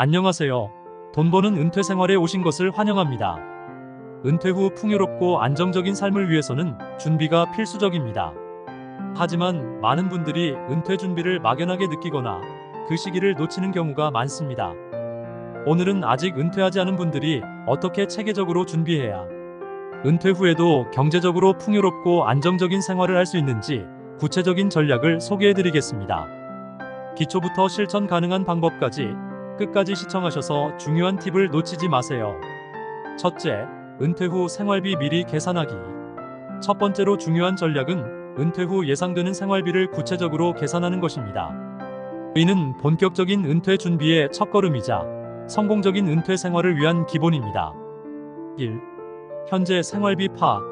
안녕하세요. 돈 버는 은퇴 생활에 오신 것을 환영합니다. 은퇴 후 풍요롭고 안정적인 삶을 위해서는 준비가 필수적입니다. 하지만 많은 분들이 은퇴 준비를 막연하게 느끼거나 그 시기를 놓치는 경우가 많습니다. 오늘은 아직 은퇴하지 않은 분들이 어떻게 체계적으로 준비해야 은퇴 후에도 경제적으로 풍요롭고 안정적인 생활을 할 수 있는지 구체적인 전략을 소개해드리겠습니다. 기초부터 실천 가능한 방법까지 끝까지 시청하셔서 중요한 팁을 놓치지 마세요. 첫째, 은퇴 후 생활비 미리 계산하기. 첫 번째로 중요한 전략은 은퇴 후 예상되는 생활비를 구체적으로 계산하는 것입니다. 이는 본격적인 은퇴 준비의 첫걸음이자 성공적인 은퇴 생활을 위한 기본입니다. 1. 현재 생활비 파악.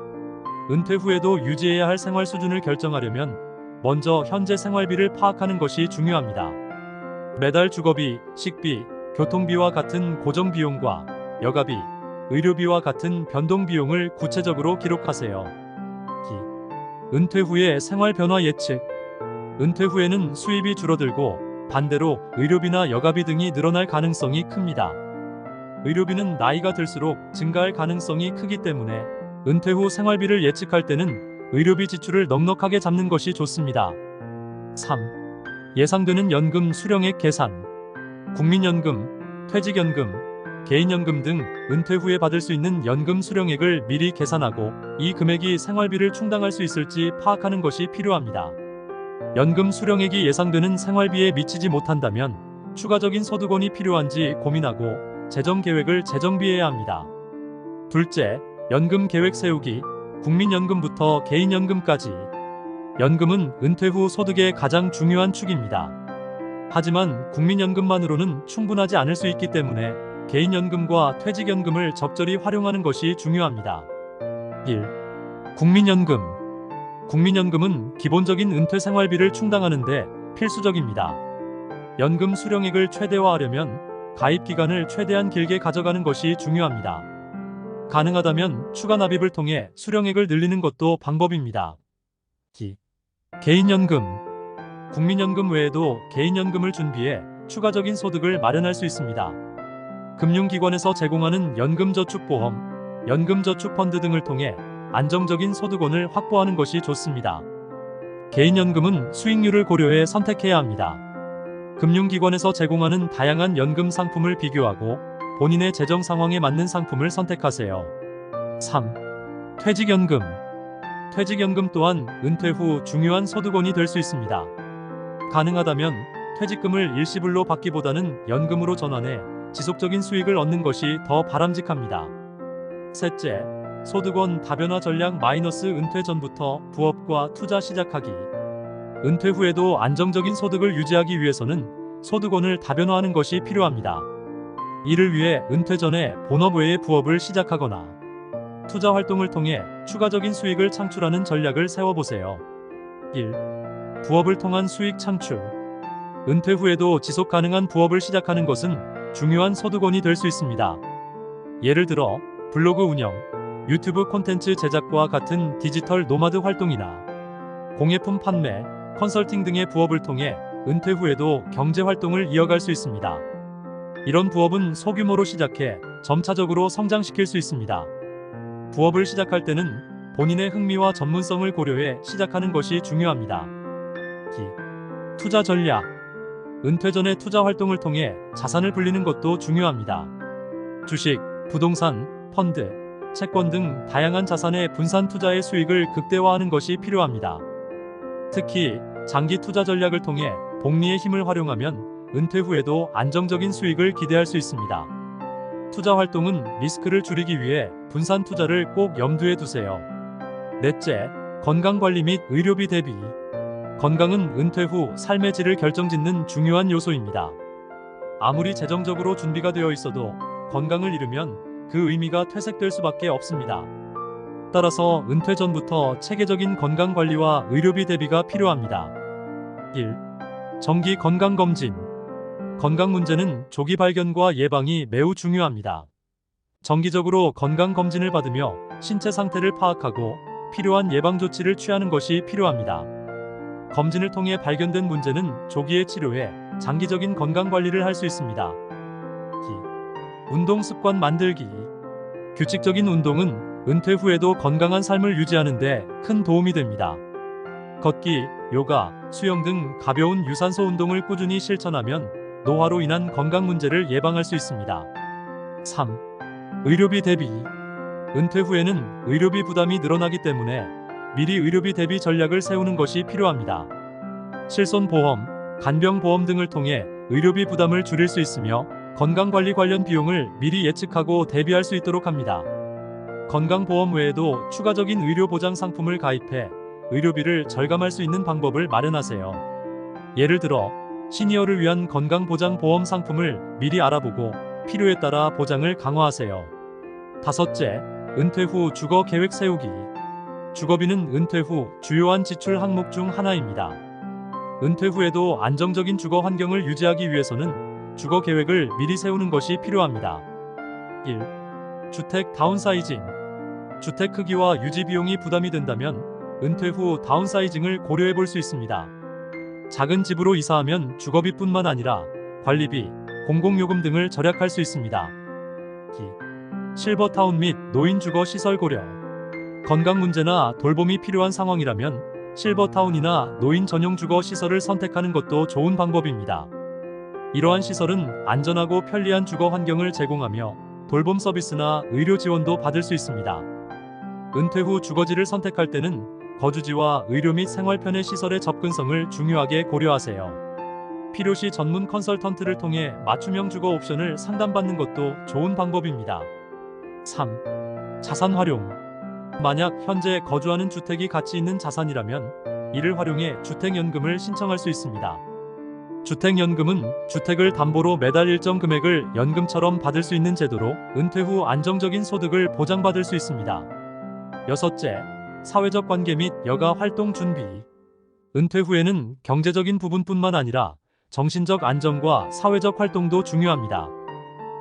은퇴 후에도 유지해야 할 생활 수준을 결정하려면 먼저 현재 생활비를 파악하는 것이 중요합니다. 매달 주거비, 식비, 교통비와 같은 고정 비용과 여가비, 의료비와 같은 변동 비용을 구체적으로 기록하세요. 은퇴 후의 생활 변화 예측. 은퇴 후에는 수입이 줄어들고 반대로 의료비나 여가비 등이 늘어날 가능성이 큽니다. 의료비는 나이가 들수록 증가할 가능성이 크기 때문에 은퇴 후 생활비를 예측할 때는 의료비 지출을 넉넉하게 잡는 것이 좋습니다. 3. 예상되는 연금 수령액 계산. 국민연금, 퇴직연금, 개인연금 등 은퇴 후에 받을 수 있는 연금 수령액을 미리 계산하고 이 금액이 생활비를 충당할 수 있을지 파악하는 것이 필요합니다. 연금 수령액이 예상되는 생활비에 미치지 못한다면 추가적인 소득원이 필요한지 고민하고 재정 계획을 재정비해야 합니다. 둘째, 연금 계획 세우기. 국민연금부터 개인연금까지. 연금은 은퇴 후 소득의 가장 중요한 축입니다. 하지만 국민연금만으로는 충분하지 않을 수 있기 때문에 개인연금과 퇴직연금을 적절히 활용하는 것이 중요합니다. 1. 국민연금. 국민연금은 기본적인 은퇴 생활비를 충당하는데 필수적입니다. 연금 수령액을 최대화하려면 가입 기간을 최대한 길게 가져가는 것이 중요합니다. 가능하다면 추가 납입을 통해 수령액을 늘리는 것도 방법입니다. 2. 개인연금. 국민연금 외에도 개인연금을 준비해 추가적인 소득을 마련할 수 있습니다. 금융기관에서 제공하는 연금저축보험, 연금저축펀드 등을 통해 안정적인 소득원을 확보하는 것이 좋습니다. 개인연금은 수익률을 고려해 선택해야 합니다. 금융기관에서 제공하는 다양한 연금 상품을 비교하고 본인의 재정 상황에 맞는 상품을 선택하세요. 3. 퇴직연금. 퇴직연금 또한 은퇴 후 중요한 소득원이 될 수 있습니다. 가능하다면 퇴직금을 일시불로 받기보다는 연금으로 전환해 지속적인 수익을 얻는 것이 더 바람직합니다. 셋째, 소득원 다변화 전략 은퇴 전부터 부업과 투자 시작하기. 은퇴 후에도 안정적인 소득을 유지하기 위해서는 소득원을 다변화하는 것이 필요합니다. 이를 위해 은퇴 전에 본업 외의 부업을 시작하거나 투자 활동을 통해 추가적인 수익을 창출하는 전략을 세워보세요. 1. 부업을 통한 수익 창출. 은퇴 후에도 지속 가능한 부업을 시작하는 것은 중요한 소득원이 될 수 있습니다. 예를 들어 블로그 운영, 유튜브 콘텐츠 제작과 같은 디지털 노마드 활동이나 공예품 판매, 컨설팅 등의 부업을 통해 은퇴 후에도 경제 활동을 이어갈 수 있습니다. 이런 부업은 소규모로 시작해 점차적으로 성장시킬 수 있습니다. 부업을 시작할 때는 본인의 흥미와 전문성을 고려해 시작하는 것이 중요합니다. 투자 전략. 은퇴 전에 투자 활동을 통해 자산을 불리는 것도 중요합니다. 주식, 부동산, 펀드, 채권 등 다양한 자산의 분산 투자의 수익을 극대화하는 것이 필요합니다. 특히 장기 투자 전략을 통해 복리의 힘을 활용하면 은퇴 후에도 안정적인 수익을 기대할 수 있습니다. 투자 활동은 리스크를 줄이기 위해 분산 투자를 꼭 염두에 두세요. 넷째, 건강관리 및 의료비 대비. 건강은 은퇴 후 삶의 질을 결정짓는 중요한 요소입니다. 아무리 재정적으로 준비가 되어 있어도 건강을 잃으면 그 의미가 퇴색될 수밖에 없습니다. 따라서 은퇴 전부터 체계적인 건강관리와 의료비 대비가 필요합니다. 1. 정기 건강검진. 건강 문제는 조기 발견과 예방이 매우 중요합니다. 정기적으로 건강검진을 받으며 신체 상태를 파악하고 필요한 예방 조치를 취하는 것이 필요합니다. 검진을 통해 발견된 문제는 조기에 치료해 장기적인 건강 관리를 할 수 있습니다. 운동 습관 만들기. 규칙적인 운동은 은퇴 후에도 건강한 삶을 유지하는 데 큰 도움이 됩니다. 걷기, 요가, 수영 등 가벼운 유산소 운동을 꾸준히 실천하면 노화로 인한 건강 문제를 예방할 수 있습니다. 3. 의료비 대비. 은퇴 후에는 의료비 부담이 늘어나기 때문에 미리 의료비 대비 전략을 세우는 것이 필요합니다. 실손보험, 간병보험 등을 통해 의료비 부담을 줄일 수 있으며 건강관리 관련 비용을 미리 예측하고 대비할 수 있도록 합니다. 건강보험 외에도 추가적인 의료보장 상품을 가입해 의료비를 절감할 수 있는 방법을 마련하세요. 예를 들어 시니어를 위한 건강보장보험 상품을 미리 알아보고 필요에 따라 보장을 강화하세요. 5째, 은퇴 후 주거 계획 세우기. 주거비는 은퇴 후 주요한 지출 항목 중 하나입니다. 은퇴 후에도 안정적인 주거 환경을 유지하기 위해서는 주거 계획을 미리 세우는 것이 필요합니다. 1. 주택 다운사이징. 주택 크기와 유지 비용이 부담이 된다면 은퇴 후 다운사이징을 고려해 볼 수 있습니다. 작은 집으로 이사하면 주거비뿐만 아니라 관리비, 공공요금 등을 절약할 수 있습니다. 2. 실버타운 및 노인 주거 시설 고려. 건강 문제나 돌봄이 필요한 상황이라면 실버타운이나 노인 전용 주거 시설을 선택하는 것도 좋은 방법입니다. 이러한 시설은 안전하고 편리한 주거 환경을 제공하며 돌봄 서비스나 의료 지원도 받을 수 있습니다. 은퇴 후 주거지를 선택할 때는 거주지와 의료 및 생활 편의 시설의 접근성을 중요하게 고려하세요. 필요시 전문 컨설턴트를 통해 맞춤형 주거 옵션을 상담받는 것도 좋은 방법입니다. 3. 자산 활용. 만약 현재 거주하는 주택이 가치 있는 자산이라면 이를 활용해 주택연금을 신청할 수 있습니다. 주택연금은 주택을 담보로 매달 일정 금액을 연금처럼 받을 수 있는 제도로 은퇴 후 안정적인 소득을 보장받을 수 있습니다. 6째, 사회적 관계 및 여가 활동 준비. 은퇴 후에는 경제적인 부분뿐만 아니라 정신적 안정과 사회적 활동도 중요합니다.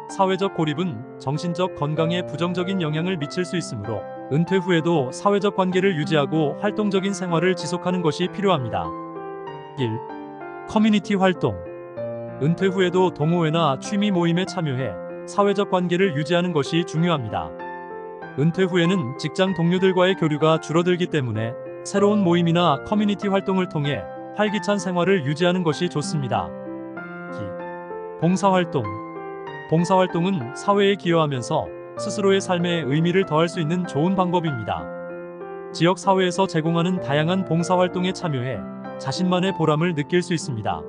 사회적 고립은 정신적 건강에 부정적인 영향을 미칠 수 있으므로 은퇴 후에도 사회적 관계를 유지하고 활동적인 생활을 지속하는 것이 필요합니다. 1. 커뮤니티 활동. 은퇴 후에도 동호회나 취미 모임에 참여해 사회적 관계를 유지하는 것이 중요합니다. 은퇴 후에는 직장 동료들과의 교류가 줄어들기 때문에 새로운 모임이나 커뮤니티 활동을 통해 활기찬 생활을 유지하는 것이 좋습니다. 2. 봉사활동. 봉사활동은 사회에 기여하면서 스스로의 삶에 의미를 더할 수 있는 좋은 방법입니다. 지역 사회에서 제공하는 다양한 봉사활동에 참여해 자신만의 보람을 느낄 수 있습니다.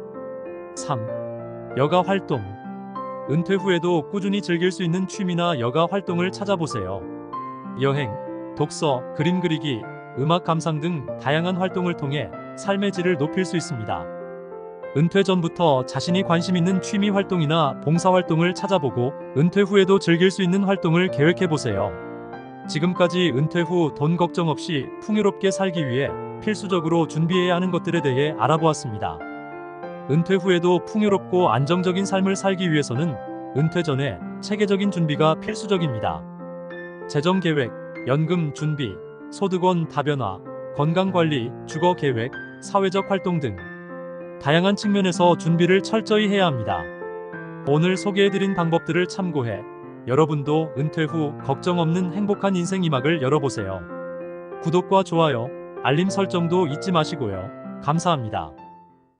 3. 여가 활동. 은퇴 후에도 꾸준히 즐길 수 있는 취미나 여가 활동을 찾아보세요. 여행, 독서, 그림 그리기, 음악 감상 등 다양한 활동을 통해 삶의 질을 높일 수 있습니다. 은퇴 전부터 자신이 관심 있는 취미 활동이나 봉사 활동을 찾아보고 은퇴 후에도 즐길 수 있는 활동을 계획해 보세요. 지금까지 은퇴 후 돈 걱정 없이 풍요롭게 살기 위해 필수적으로 준비해야 하는 것들에 대해 알아보았습니다. 은퇴 후에도 풍요롭고 안정적인 삶을 살기 위해서는 은퇴 전에 체계적인 준비가 필수적입니다. 재정 계획, 연금 준비, 소득원 다변화, 건강관리, 주거 계획, 사회적 활동 등 다양한 측면에서 준비를 철저히 해야 합니다. 오늘 소개해드린 방법들을 참고해 여러분도 은퇴 후 걱정 없는 행복한 인생 2막을 열어보세요. 구독과 좋아요, 알림 설정도 잊지 마시고요. 감사합니다.